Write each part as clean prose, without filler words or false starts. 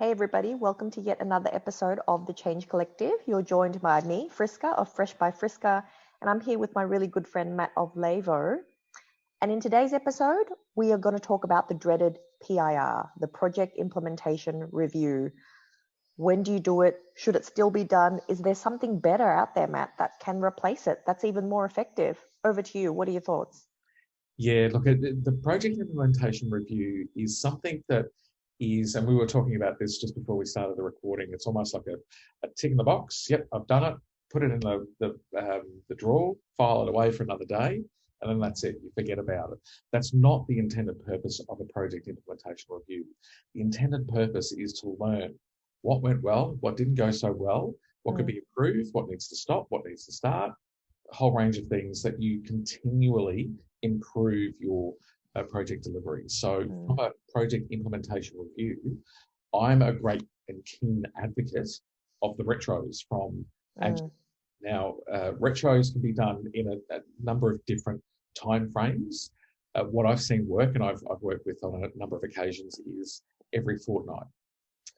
Hey everybody, welcome to yet another episode of The Change Collective. You're joined by me, Friska of Fresh by Friska, and I'm here with my really good friend Matt of Lavo. And in today's episode, we are going to talk about the dreaded PIR, the Project Implementation Review. When do you do it? Should it still be done? Is there something better out there, Matt, that can replace it, that's even more effective? Over to you. What are your thoughts? Yeah, look, the project implementation review is something that is, and we were talking about this just before we started the recording. It's almost like a tick in the box. Yep, I've done it. Put it in the drawer, file it away for another day, and then that's it. You forget about it. That's not the intended purpose of a project implementation review. The intended purpose is to learn what went well, what didn't go so well, what could be improved, what needs to stop, what needs to start, a whole range of things that you continually improve your project delivery. So from a project implementation review, I'm a great and keen advocate of the retros from Agile. Now, retros can be done in a number of different time frames. What I've seen work, and I've worked with on a number of occasions, is every fortnight.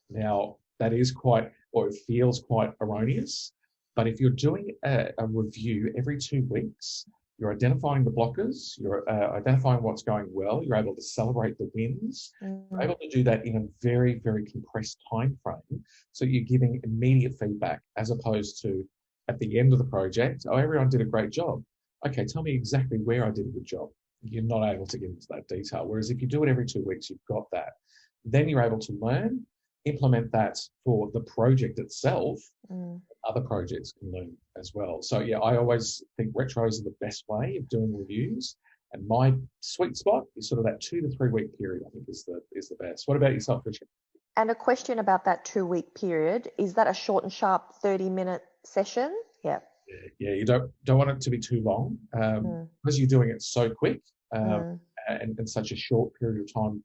Now, that is quite, or it feels quite erroneous, but if you're doing a review every 2 weeks, you're identifying the blockers, you're identifying what's going well, you're able to celebrate the wins, you're able to do that in a very, very compressed time frame. So you're giving immediate feedback as opposed to at the end of the project, oh, everyone did a great job. Okay, tell me exactly where I did a good job. You're not able to get into that detail. Whereas if you do it every 2 weeks, you've got that. Then you're able to learn, implement that for the project itself. Other projects can learn as well. So yeah, I always think retros are the best way of doing reviews. And my sweet spot is sort of that 2 to 3 week period, I think is the best. What about yourself, Richard? And a question about that 2 week period, is that a short and sharp 30-minute session? Yeah. Yeah, you don't want it to be too long because you're doing it so quick and in such a short period of time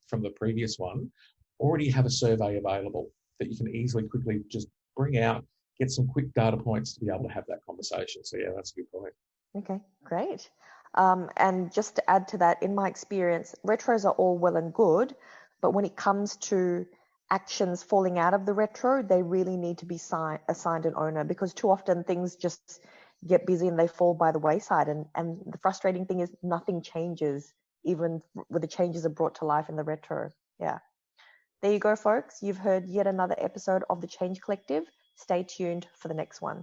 from the previous one. Already have a survey available that you can easily, quickly just bring out, get some quick data points to be able to have that conversation. So yeah, that's a good point. Okay, great. And just to add to that, in my experience, retros are all well and good, but when it comes to actions falling out of the retro, they really need to be assigned an owner, because too often things just get busy and they fall by the wayside. And the frustrating thing is nothing changes, even when the changes are brought to life in the retro. Yeah. There you go, folks. You've heard yet another episode of The Change Collective. Stay tuned for the next one.